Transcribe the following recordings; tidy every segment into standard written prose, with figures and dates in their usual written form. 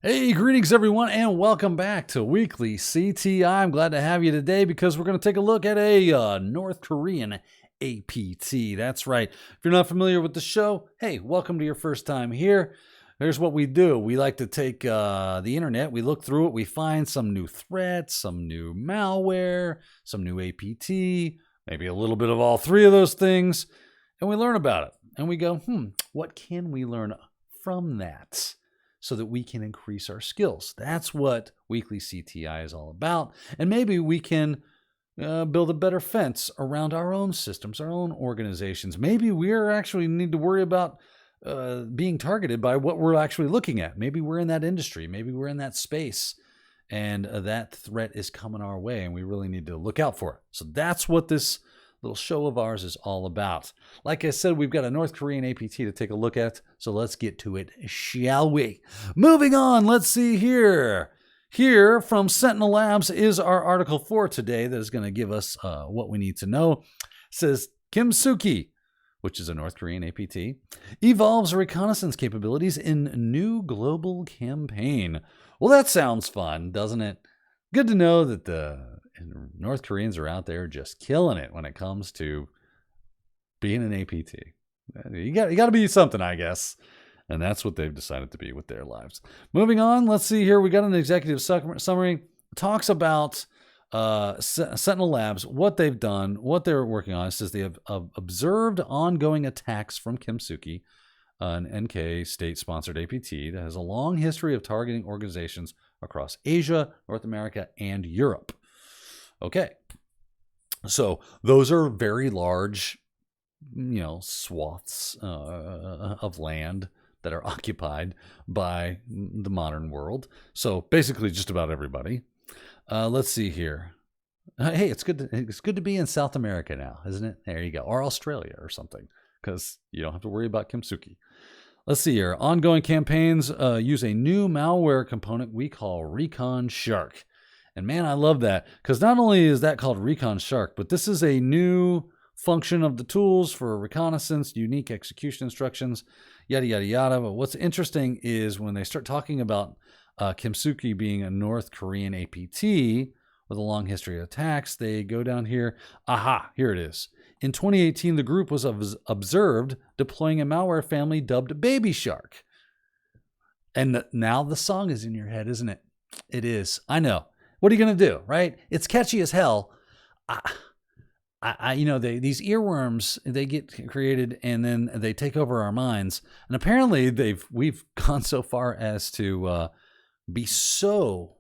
Hey, greetings everyone, and welcome back to Weekly CTI. I'm glad to have you today because we're going to take a look at a North Korean APT. That's right. If you're not familiar with the show, hey, welcome to your first time here. Here's what we do. We like to take the internet, we look through it, we find some new threats, some new malware, some new APT, maybe a little bit of all three of those things, and we learn about it. And we go, what can we learn from that? So that we can increase our skills. That's what Weekly CTI is all about. And maybe we can build a better fence around our own systems, our own organizations. Maybe we're actually need to worry about being targeted by what we're actually looking at. Maybe we're in that industry. Maybe we're in that space. And that threat is coming our way, and we really need to look out for it. So that's what this little show of ours is all about. Like I said, we've got a North Korean APT to take a look at, so let's get to it, shall we? Moving on, let's see here. Here from Sentinel Labs is our article for today that is going to give us what we need to know. It says, Kimsuky, which is a North Korean APT, evolves reconnaissance capabilities in new global campaign. Well, that sounds fun, doesn't it? Good to know that the North Koreans are out there just killing it when it comes to being an APT. You got to be something, I guess. And that's what they've decided to be with their lives. Moving on, let's see here. We got an executive summary. It talks about Sentinel Labs, what they've done, what they're working on. It says they have observed ongoing attacks from Kimsuky, an NK state-sponsored APT that has a long history of targeting organizations across Asia, North America, and Europe. Okay, so those are very large, swaths of land that are occupied by the modern world. So basically, just about everybody. Let's see here. Hey, it's good to be in South America now, isn't it? There you go, or Australia or something, because you don't have to worry about Kimsuky. Let's see here. Ongoing campaigns use a new malware component we call ReconShark. And man, I love that, because not only is that called ReconShark, but this is a new function of the tools for reconnaissance, unique execution instructions, yada, yada, yada. But what's interesting is when they start talking about Kimsuky being a North Korean APT with a long history of attacks, they go down here. Aha, here it is. In 2018, the group was observed deploying a malware family dubbed BabyShark. And now the song is in your head, isn't it? It is. I know. What are you going to do, right? It's catchy as hell. These earworms, they get created and then they take over our minds. And apparently we've gone so far as to be so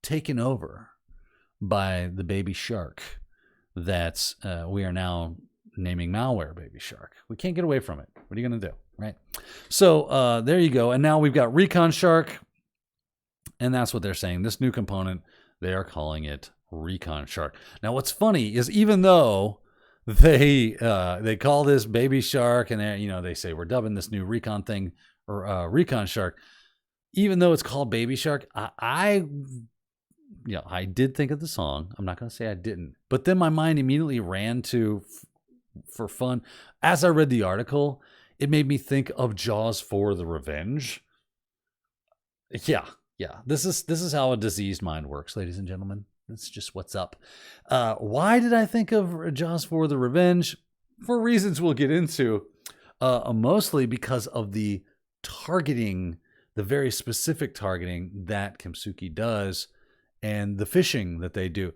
taken over by the baby shark that we are now naming malware BabyShark. We can't get away from it. What are you going to do, right? So there you go. And now we've got ReconShark. And that's what they're saying. This new component, they are calling it ReconShark. Now, what's funny is even though they call this BabyShark and they say we're dubbing this new Recon thing or ReconShark, even though it's called BabyShark, I did think of the song. I'm not going to say I didn't, but then my mind immediately ran to, for fun, as I read the article, it made me think of Jaws 4: The Revenge. Yeah, this is how a diseased mind works, ladies and gentlemen. That's just what's up. Why did I think of Jaws 4: The Revenge? For reasons we'll get into, mostly because of the targeting, the very specific targeting that Kimsuky does and the phishing that they do.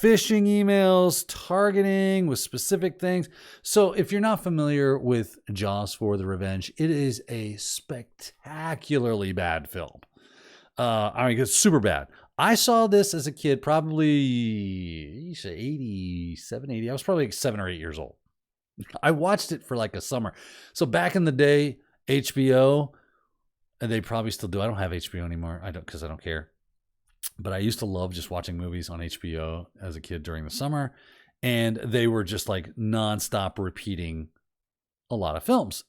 Phishing emails, targeting with specific things. So if you're not familiar with Jaws 4: The Revenge, it is a spectacularly bad film. It's super bad. I saw this as a kid, probably 87, 80. I was probably like 7 or 8 years old. I watched it for like a summer. So back in the day, HBO, and they probably still do. I don't have HBO anymore. Because I don't care. But I used to love just watching movies on HBO as a kid during the summer. And they were just like nonstop repeating a lot of films.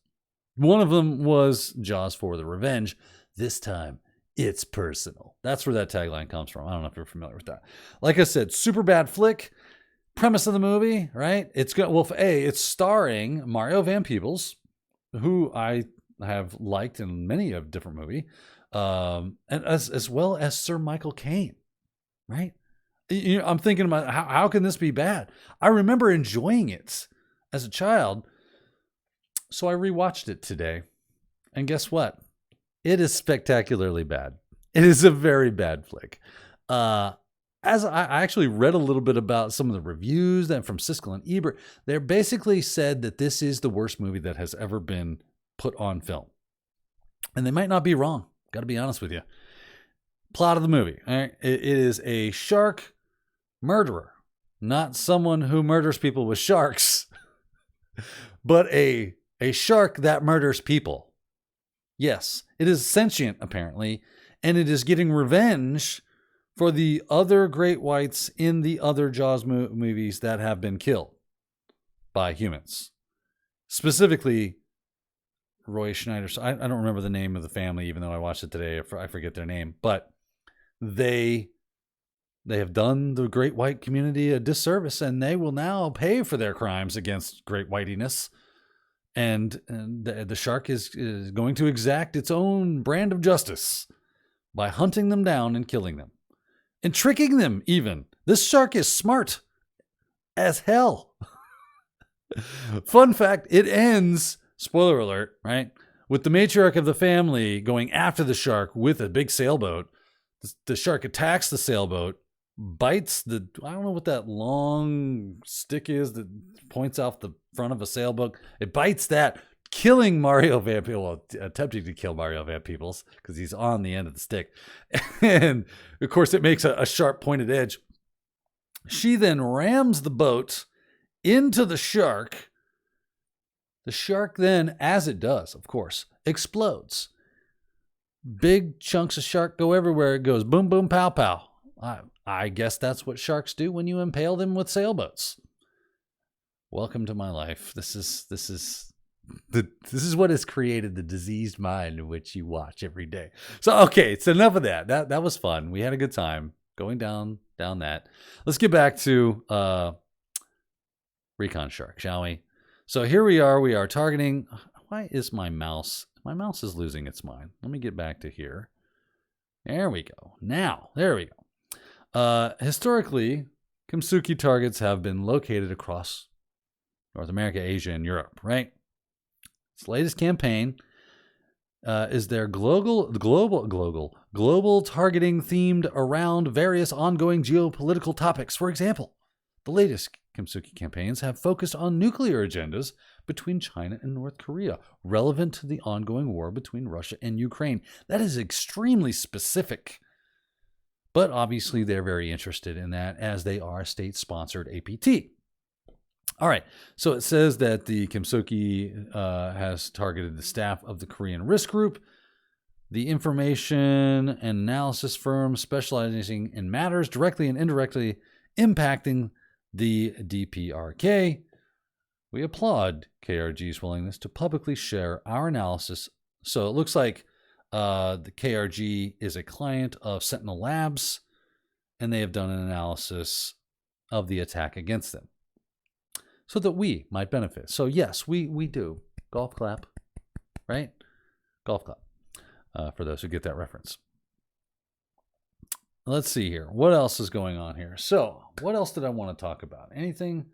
One of them was Jaws 4: The Revenge. This time, it's personal. That's where that tagline comes from. I don't know if you're familiar with that. Like I said, super bad flick. Premise of the movie, right? It's starring Mario Van Peebles, who I have liked in many of different movies. and as well as Sir Michael Caine, right? I'm thinking about how can this be bad? I remember enjoying it as a child, so I rewatched it today, and guess what? It is spectacularly bad. It is a very bad flick. As I actually read a little bit about some of the reviews that from Siskel and Ebert, they basically said that this is the worst movie that has ever been put on film. And they might not be wrong. Got to be honest with you. Plot of the movie. All right? It is a shark murderer, not someone who murders people with sharks, but a shark that murders people. Yes, it is sentient, apparently, and it is getting revenge for the other great whites in the other Jaws movies that have been killed by humans. Specifically, Roy Schneider. I don't remember the name of the family, even though I watched it today. I forget their name. But they have done the great white community a disservice, and they will now pay for their crimes against great whitiness. And the shark is going to exact its own brand of justice by hunting them down and killing them. And tricking them, even. This shark is smart as hell. Fun fact, it ends, spoiler alert, right, with the matriarch of the family going after the shark with a big sailboat. The shark attacks the sailboat, bites I don't know what that long stick is that points off the front of a sailboat. It bites that, killing Mario Van Peebles, attempting to kill Mario Van Peebles because he's on the end of the stick. And of course, it makes a sharp pointed edge. She then rams the boat into the shark. The shark then, as it does, of course, explodes. Big chunks of shark go everywhere. It goes boom, boom, pow, pow. I guess that's what sharks do when you impale them with sailboats. Welcome to my life. This is what has created the diseased mind in which you watch every day. So, okay, it's enough of that. That was fun. We had a good time going down that. Let's get back to ReconShark, shall we? So here we are. We are targeting. Why is my mouse? My mouse is losing its mind. Let me get back to here. There we go. Now, there we go. Historically, Kimsuky targets have been located across North America, Asia, and Europe, right? Its latest campaign is their global targeting themed around various ongoing geopolitical topics. For example, the latest Kimsuky campaigns have focused on nuclear agendas between China and North Korea, relevant to the ongoing war between Russia and Ukraine. That is extremely specific. But obviously, they're very interested in that as they are state-sponsored APT. All right, so it says that the Kimsuky has targeted the staff of the Korean Risk Group, the information and analysis firm specializing in matters directly and indirectly impacting the DPRK. We applaud KRG's willingness to publicly share our analysis. So it looks like the KRG is a client of SentinalOne Labs, and they have done an analysis of the attack against them so that we might benefit. So yes, we do. Golf clap, right? Golf clap, for those who get that reference. Let's see here. What else is going on here? So what else did I want to talk about? Anything?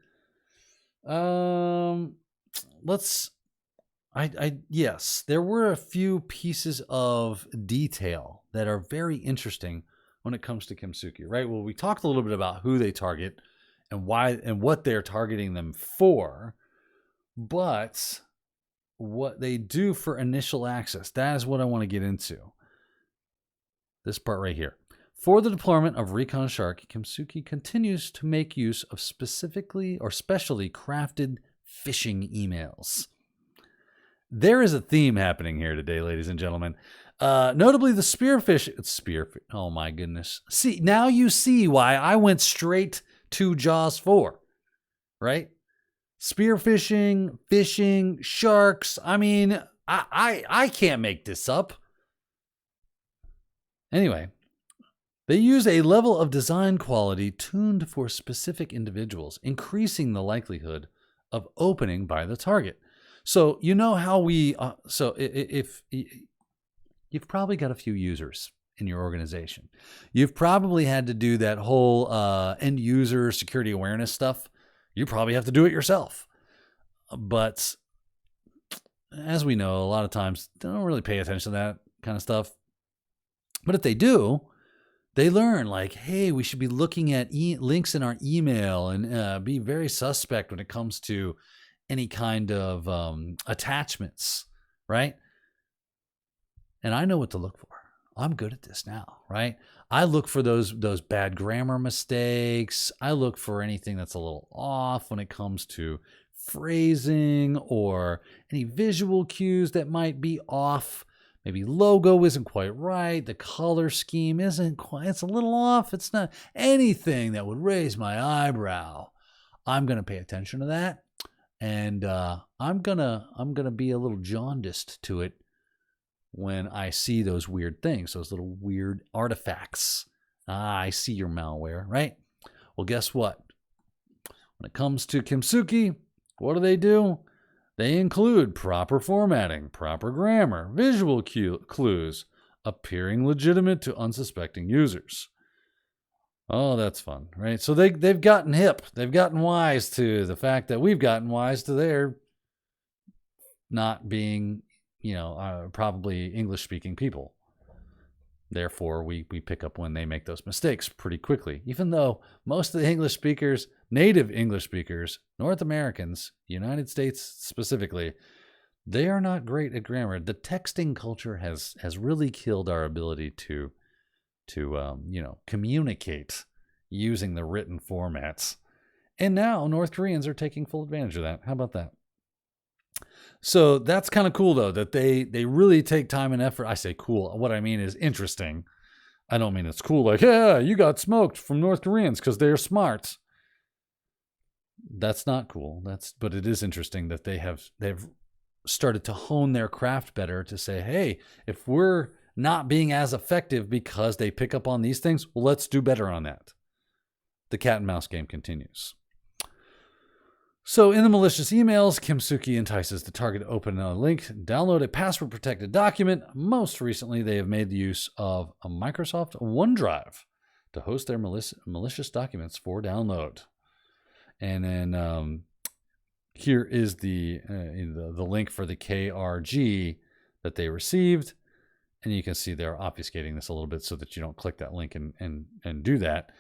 Yes, there were a few pieces of detail that are very interesting when it comes to Kimsuky, right? Well, we talked a little bit about who they target and why and what they're targeting them for, but what they do for initial access, that is what I want to get into. This part right here. For the deployment of ReconShark, Kimsuky continues to make use of specifically or specially crafted phishing emails. There is a theme happening here today, ladies and gentlemen. Notably, the spearfish. Oh my goodness! See, now you see why I went straight to Jaws 4, right? Spearfishing, fishing, sharks. I mean, I can't make this up. Anyway, they use a level of design quality tuned for specific individuals, increasing the likelihood of opening by the target. So you know how we, if you you've probably got a few users in your organization. You've probably had to do that whole end user security awareness stuff. You probably have to do it yourself. But as we know, a lot of times they don't really pay attention to that kind of stuff. But if they do, they learn like, hey, we should be looking at links in our email and be very suspect when it comes to any kind of attachments, right? And I know what to look for. I'm good at this now, right? I look for those bad grammar mistakes. I look for anything that's a little off when it comes to phrasing or any visual cues that might be off. Maybe logo isn't quite right. The color scheme isn't quite, it's a little off. It's not anything that would raise my eyebrow. I'm going to pay attention to that. And I'm gonna be a little jaundiced to it when I see those weird things, those little weird artifacts. I see your malware, right? Well, guess what? When it comes to Kimsuky, what do? They include proper formatting, proper grammar, visual clues, appearing legitimate to unsuspecting users. Oh, that's fun, right? So they've gotten hip. They've gotten wise to the fact that we've gotten wise to their not being, probably English-speaking people. Therefore, we pick up when they make those mistakes pretty quickly. Even though most of the English speakers, native English speakers, North Americans, United States specifically, they are not great at grammar. The texting culture has really killed our ability to communicate using the written formats. And now North Koreans are taking full advantage of that. How about that? So that's kind of cool, though, that they really take time and effort. I say cool. What I mean is interesting. I don't mean it's cool like, yeah, you got smoked from North Koreans because they're smart. That's not cool. But it is interesting that they've started to hone their craft better to say, hey, if we're not being as effective because they pick up on these things, well, let's do better on that. The cat and mouse game continues. So in the malicious emails, Kimsuky entices the target to open a link, download a password-protected document. Most recently, they have made the use of a Microsoft OneDrive to host their malicious documents for download. And then here is the link for the KRG that they received. And you can see they're obfuscating this a little bit so that you don't click that link and do that.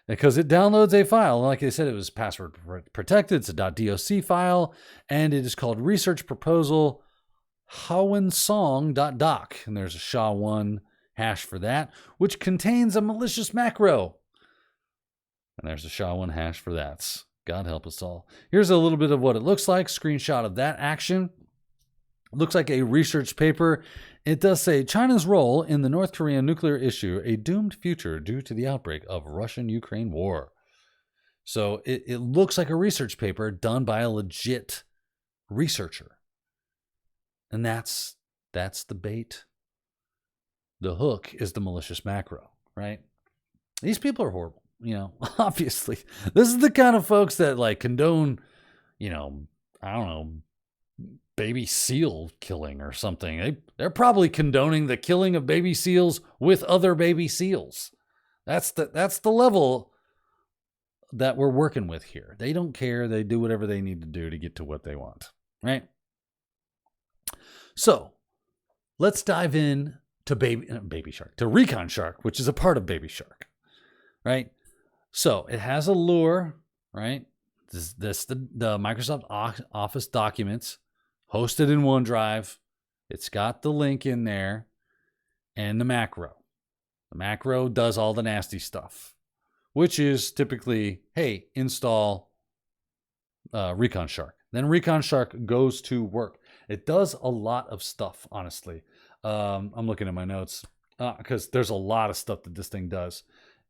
Because it downloads a file. Like I said, it was password protected. It's a .doc file. And it is called research proposal hawensong.doc. And there's a SHA-1 hash for that, which contains a malicious macro. And there's a SHA-1 hash for that. God help us all. Here's a little bit of what it looks like. Screenshot of that action. Looks like a research paper. It does say China's role in the North Korean nuclear issue, a doomed future due to the outbreak of Russian-Ukraine war. So it looks like a research paper done by a legit researcher. And that's the bait. The hook is the malicious macro, right? These people are horrible, obviously. This is the kind of folks that condone, I don't know, baby seal killing or something. They're probably condoning the killing of baby seals with other baby seals. That's the level that we're working with here. They don't care. They do whatever they need to do to get to what they want, right? So let's dive in to BabyShark, to ReconShark, which is a part of BabyShark, right? So it has a lure, right? This the Microsoft Office documents hosted in OneDrive. It's got the link in there and the macro. The macro does all the nasty stuff, which is typically, hey, install ReconShark. Then ReconShark goes to work. It does a lot of stuff, honestly. I'm looking at my notes because there's a lot of stuff that this thing does.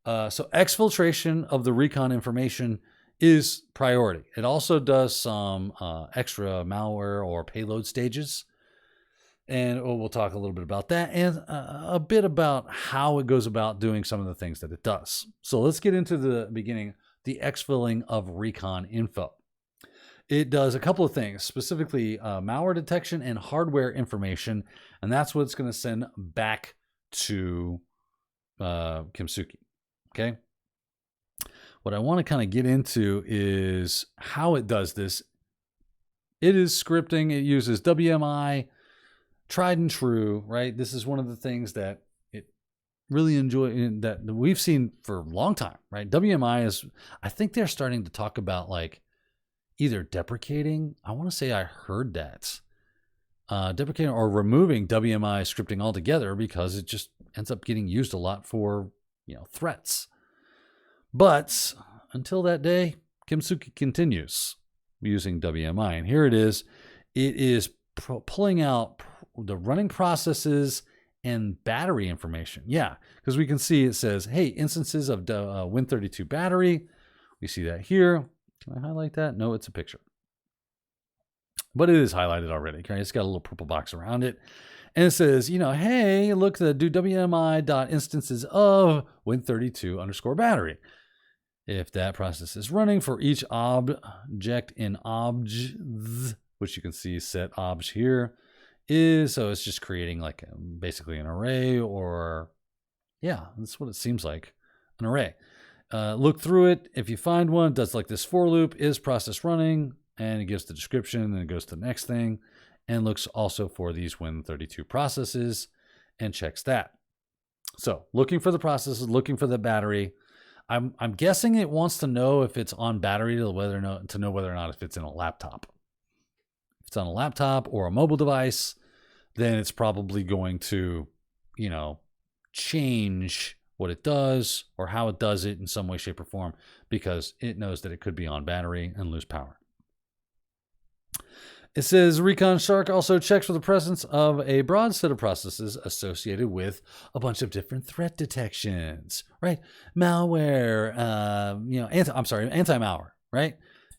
So exfiltration of the Recon information is priority. It also does some extra malware or payload stages. And we'll talk a little bit about that and a bit about how it goes about doing some of the things that it does. So let's get into the beginning, the exfilling of Recon info. it does a couple of things, specifically malware detection and hardware information, and that's what it's going to send back to Kimsuky. Okay. What I want to kind of get into is how it does this. It is scripting. It uses WMI, tried and true, right? This is one of the things that it really that we've seen for a long time, right? WMI is, I think they're starting to talk about like either deprecating. I want to say I heard that. Deprecating or removing WMI scripting altogether because it just ends up getting used a lot for, threats. But until that day, Kimsuky continues using WMI. And here it is. It is pulling out the running processes and battery information. Yeah, because we can see it says, hey, instances of Win32 battery. We see that here. Can I highlight that? No, it's a picture. But it is highlighted already. Okay? It's got a little purple box around it. And it says, hey, look, do WMI.instances of Win32 _ battery. If that process is running for each object in objs, which you can see set obj here, so it's just creating like basically an array, or yeah, that's what it seems like, an array. Look through it. If you find one, it does like this for loop, is process running, and it gives the description, and it goes to the next thing, and looks also for these Win32 processes and checks that. So looking for the processes, looking for the battery. I'm guessing it wants to know if it's on battery to know whether or not if it's in a laptop. If it's on a laptop or a mobile device, then it's probably going to, change what it does or how it does it in some way, shape, or form, because it knows that it could be on battery and lose power. It says ReconShark also checks for the presence of a broad set of processes associated with a bunch of different threat detections, right? Malware, anti-malware, right?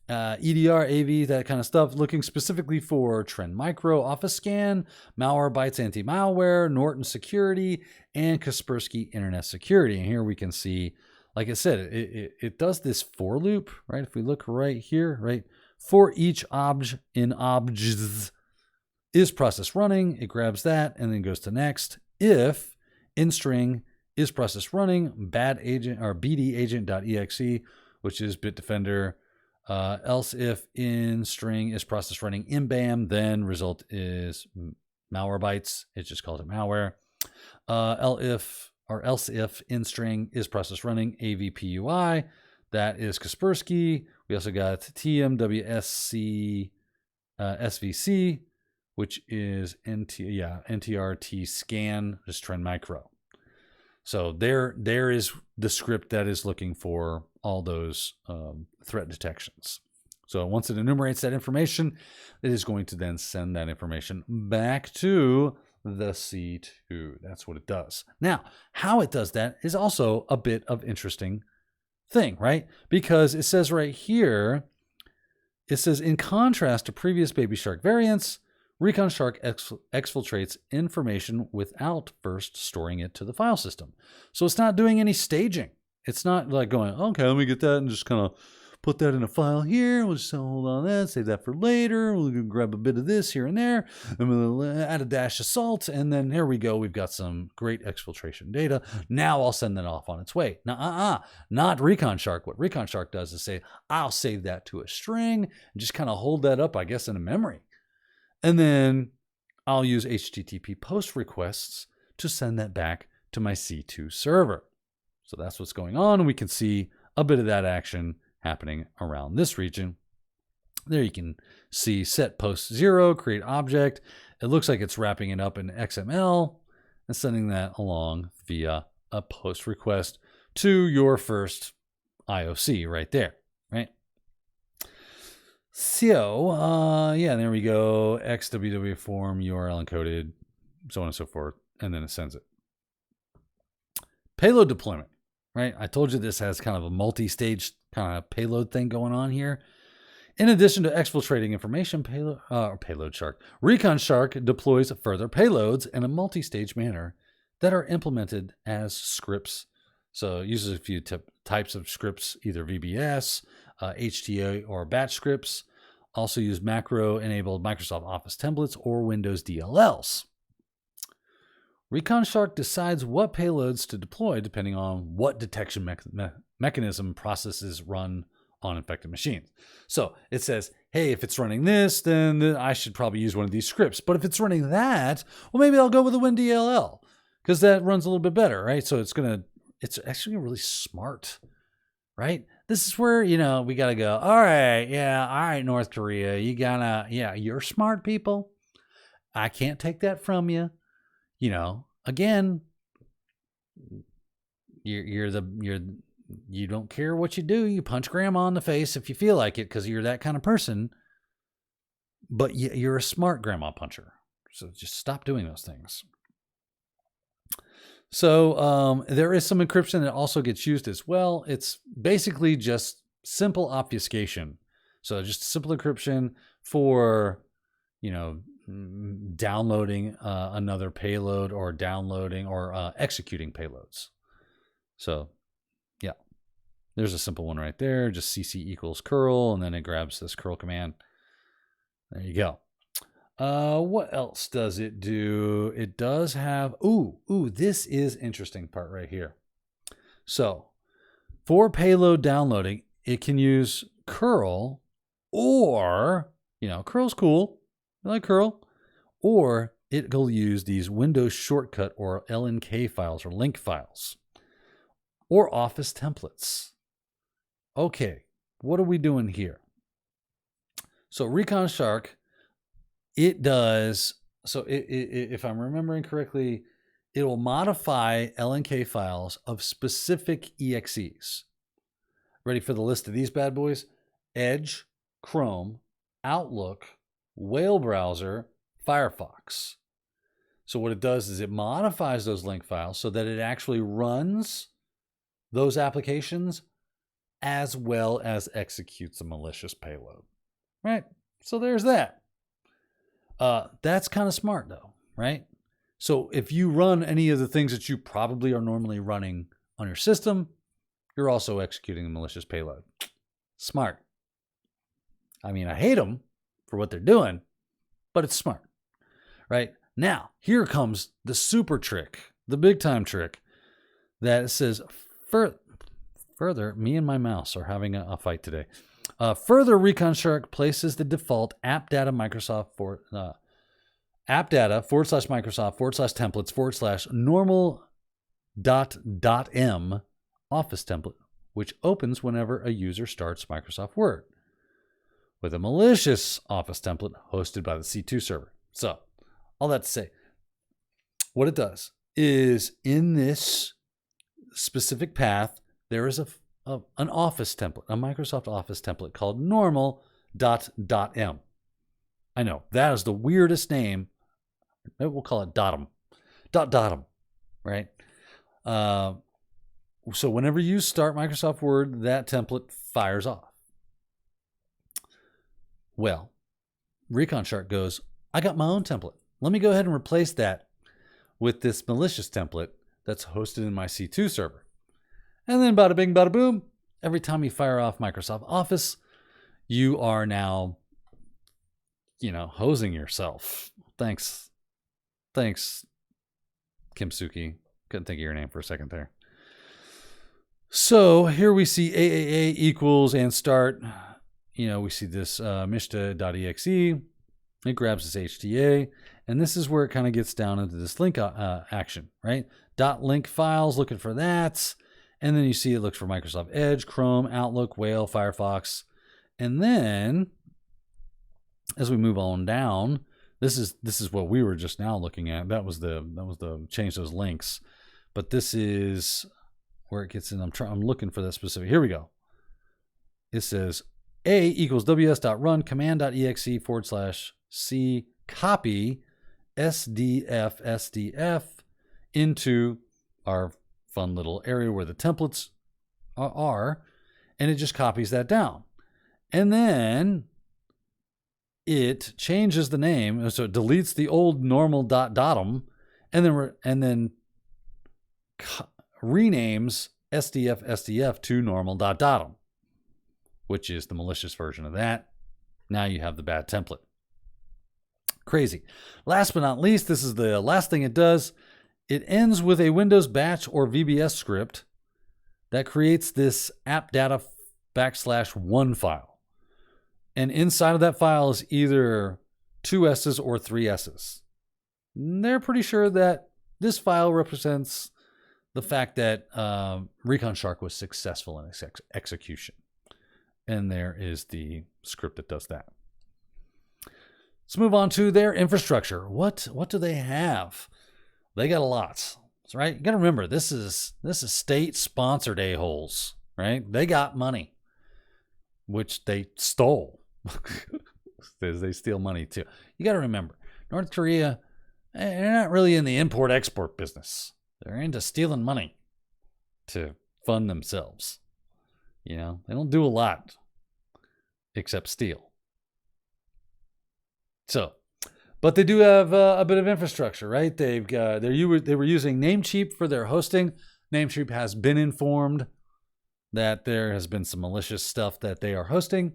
EDR, AV, that kind of stuff, looking specifically for Trend Micro, Office Scan, Malwarebytes Anti-Malware, Norton Security, and Kaspersky Internet Security. And here we can see, like I said, it does this for loop, right? If we look right here, right? For each object in objs is process running, it grabs that and then goes to next. If in string is process running, bad agent or bd agent.exe, which is Bitdefender. Else if in string is process running in BAM, then result is Malwarebytes. It just calls it malware. Else if in string is process running AVPUI, that is Kaspersky. We also got TMWSC SVC, which is NTRT scan, just Trend Micro. So there is the script that is looking for all those threat detections. So once it enumerates that information, it is going to then send that information back to the C2. That's what it does. Now, how it does that is also a bit of interesting thing, right? Because it says right here, it says in contrast to previous BabyShark variants, ReconShark exfiltrates information without first storing it to the file system. So it's not doing any staging. It's not like going, okay, let me get that and just kind of put that in a file here. We'll just hold on that, save that for later. We'll grab a bit of this here and there. And we'll add a dash of salt. And then here we go. We've got some great exfiltration data. Now I'll send that off on its way. Now, not ReconShark. What ReconShark does is say, I'll save that to a string and just kind of hold that up, I guess, in a memory. And then I'll use HTTP post requests to send that back to my C2 server. So that's what's going on. We can see a bit of that action happening around this region. There you can see set post 0, create object. It looks like it's wrapping it up in XML and sending that along via a post request to your first IOC right there, right? So, there we go. XWW form, URL encoded, so on and so forth. And then it sends it. Payload deployment, right? I told you this has kind of a multi-stage kind of payload thing going on here. In addition to exfiltrating information, ReconShark deploys further payloads in a multi-stage manner that are implemented as scripts. So it uses a few types of scripts, either VBS, HTA, or batch scripts, Also use macro-enabled Microsoft Office templates or Windows DLLs. ReconShark decides what payloads to deploy depending on what detection mechanism processes run on infected machines. So it says, hey, if it's running this, then I should probably use one of these scripts. But if it's running that, well, maybe I'll go with a WinDLL because that runs a little bit better, right? So it's actually really smart, right? This is where, we got to go, all right, North Korea, you're smart people. I can't take that from you. Again, you don't care what you do. You punch grandma in the face if you feel like it because you're that kind of person. But you're a smart grandma puncher. So just stop doing those things. So there is some encryption that also gets used as well. It's basically just simple obfuscation. So just simple encryption for, downloading another payload or downloading or executing payloads. So yeah, there's a simple one right there. Just cc equals curl, and then it grabs this curl command. There you go. What else does it do? It does have, this is interesting part right here. So for payload downloading, it can use curl or, curl's cool. I like curl. Or it will use these Windows shortcut or LNK files or link files or Office templates. Okay, what are we doing here? So ReconShark, it does, so if I'm remembering correctly, it will modify LNK files of specific EXEs. Ready for the list of these bad boys? Edge, Chrome, Outlook, Whale browser, Firefox. So what it does is it modifies those link files so that it actually runs those applications as well as executes a malicious payload. Right? So there's that. That's kind of smart though, right? So if you run any of the things that you probably are normally running on your system, you're also executing a malicious payload. Smart. I mean, I hate them for what they're doing, but it's smart, right? Now, here comes the super trick, the big time trick that says further, me and my mouse are having a fight today. Further, ReconShark places the default app data Microsoft for app data /Microsoft /templates /normal.m Office template, which opens whenever a user starts Microsoft Word with a malicious Office template hosted by the C2 server. So, all that to say, what it does is in this specific path, there is an Office template, a Microsoft Office template called normal.m. I know, that is the weirdest name. Maybe we'll call it .m, right? So whenever you start Microsoft Word, that template fires off. Well, ReconShark goes, I got my own template. Let me go ahead and replace that with this malicious template that's hosted in my C2 server. And then bada bing, bada boom, every time you fire off Microsoft Office, you are now, hosing yourself. Thanks, Kimsuky. Couldn't think of your name for a second there. So here we see AAA equals and start. We see this mishta.exe. It grabs this HTA. And this is where it kind of gets down into this link action, right? .link files, looking for that. And then you see it looks for Microsoft Edge, Chrome, Outlook, Whale, Firefox. And then as we move on down, this is what we were just now looking at. That was the change those links. But this is where it gets in. I'm looking for that specific. Here we go. It says A equals ws.run command.exe /c copy SDF into our fun little area where the templates are, and it just copies that down. And then it changes the name, so it deletes the old normal.m and then renames SDF to normal.m, which is the malicious version of that. Now you have the bad template. Crazy. Last but not least, this is the last thing it does. It ends with a Windows batch or VBS script that creates this appdata/1 file. And inside of that file is either 2 S's or 3 S's. And they're pretty sure that this file represents the fact that ReconShark was successful in its execution. And there is the script that does that. Let's move on to their infrastructure. What do they have? They got a lot. That's right. You got to remember, this is state-sponsored a-holes, right? They got money, which they stole. They steal money too. You got to remember, North Korea, they're not really in the import-export business. They're into stealing money to fund themselves. You know, they don't do a lot except steal. So, but they do have a bit of infrastructure, right? They were using Namecheap for their hosting. Namecheap has been informed that there has been some malicious stuff that they are hosting.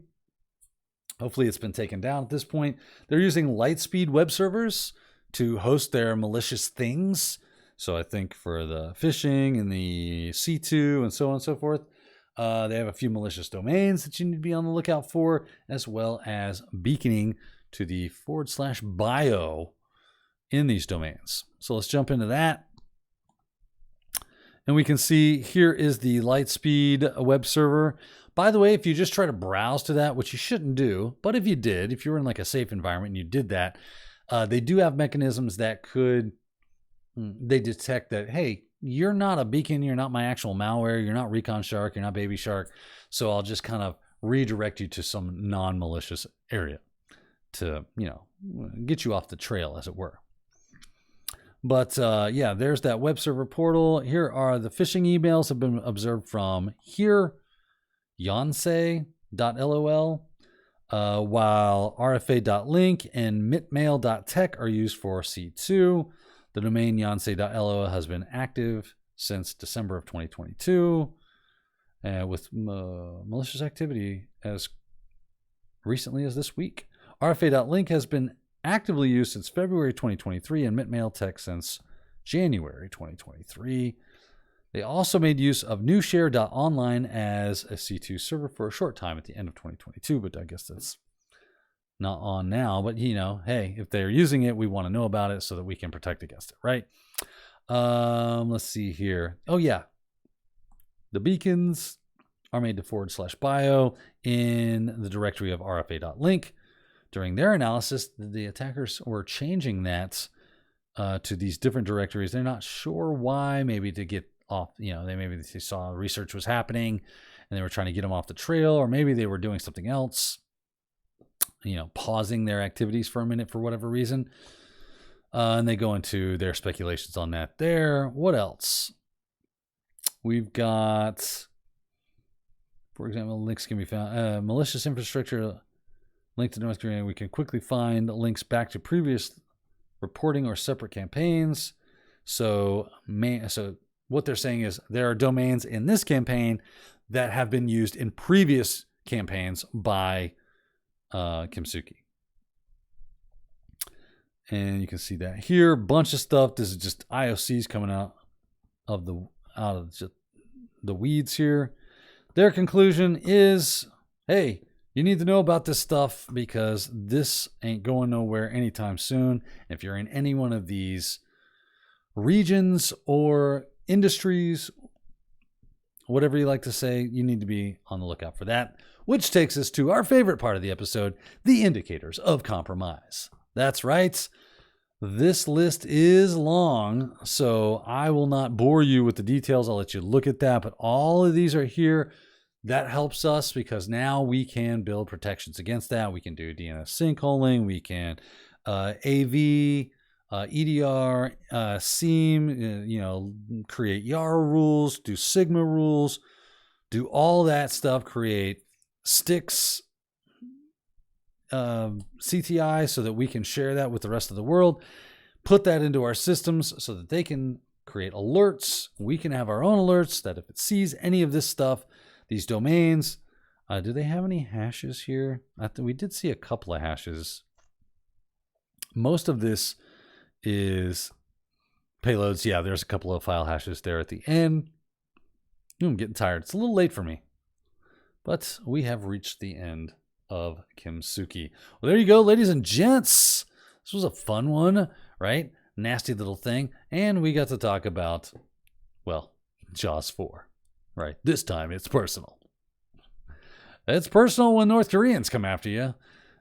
Hopefully it's been taken down at this point. They're using Lightspeed web servers to host their malicious things. So I think for the phishing and the C2 and so on and so forth, they have a few malicious domains that you need to be on the lookout for, as well as beaconing to the /bio in these domains. So let's jump into that. And we can see here is the Lightspeed web server. By the way, if you just try to browse to that, which you shouldn't do, but if you did, if you were in like a safe environment and you did that, they do have mechanisms that they detect that, hey, you're not a beacon, you're not my actual malware, you're not ReconShark, you're not BabyShark, so I'll just kind of redirect you to some non-malicious area to, get you off the trail, as it were. But yeah, there's that web server portal. Here are the phishing emails have been observed from here, yonsei.lol, while rfa.link and mitmail.tech are used for C2. The domain yonsei.lol has been active since December of 2022, with malicious activity as recently as this week. RFA.link has been actively used since February 2023 and mitmail.tech since January 2023. They also made use of newshare.online as a C2 server for a short time at the end of 2022, but I guess that's not on now. But, hey, if they're using it, we want to know about it so that we can protect against it, right? Let's see here. Oh, yeah. The beacons are made to /bio in the directory of rfa.link. During their analysis, the attackers were changing that to these different directories. They're not sure why, maybe to get off, they saw research was happening and they were trying to get them off the trail, or maybe they were doing something else, pausing their activities for a minute for whatever reason. And they go into their speculations on that there. What else? We've got, for example, links can be found. Malicious infrastructure linked to North Korea. We can quickly find links back to previous reporting or separate campaigns. So what they're saying is there are domains in this campaign that have been used in previous campaigns by Kimsuky. And you can see that here. Bunch of stuff. This is just IOCs coming out of the weeds here. Their conclusion is, hey, you need to know about this stuff because this ain't going nowhere anytime soon. If you're in any one of these regions or industries, whatever you like to say, you need to be on the lookout for that. Which takes us to our favorite part of the episode, the indicators of compromise. That's right. This list is long, so I will not bore you with the details. I'll let you look at that, but all of these are here. That helps us because now we can build protections against that. We can do DNS sinkholing. We can AV, EDR, SIEM, create YARA rules, do Sigma rules, do all that stuff, create sticks, CTI so that we can share that with the rest of the world, put that into our systems so that they can create alerts. We can have our own alerts that if it sees any of this stuff, these domains, Do they have any hashes here? We did see a couple of hashes. Most of this is payloads. Yeah, there's a couple of file hashes there at the end. I'm getting tired. It's a little late for me. But we have reached the end of Kimsuky. Well, there you go, ladies and gents. This was a fun one, right? Nasty little thing. And we got to talk about, well, Jaws 4, right? This time it's personal. It's personal when North Koreans come after you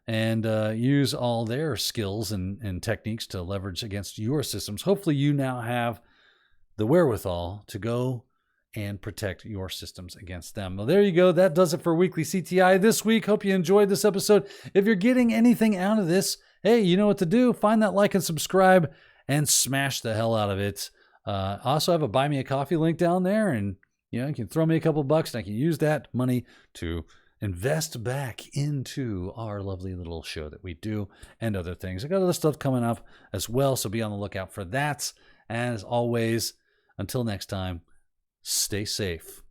and use all their skills and techniques to leverage against your systems. Hopefully you now have the wherewithal to go and protect your systems against them. Well, there you go. That does it for Weekly CTI this week. Hope you enjoyed this episode. If you're getting anything out of this, hey, you know what to do. Find that like and subscribe and smash the hell out of it. I also have a Buy Me a Coffee link down there, and you can throw me a couple bucks and I can use that money to invest back into our lovely little show that we do and other things. I got other stuff coming up as well, so be on the lookout for that. As always, until next time, stay safe.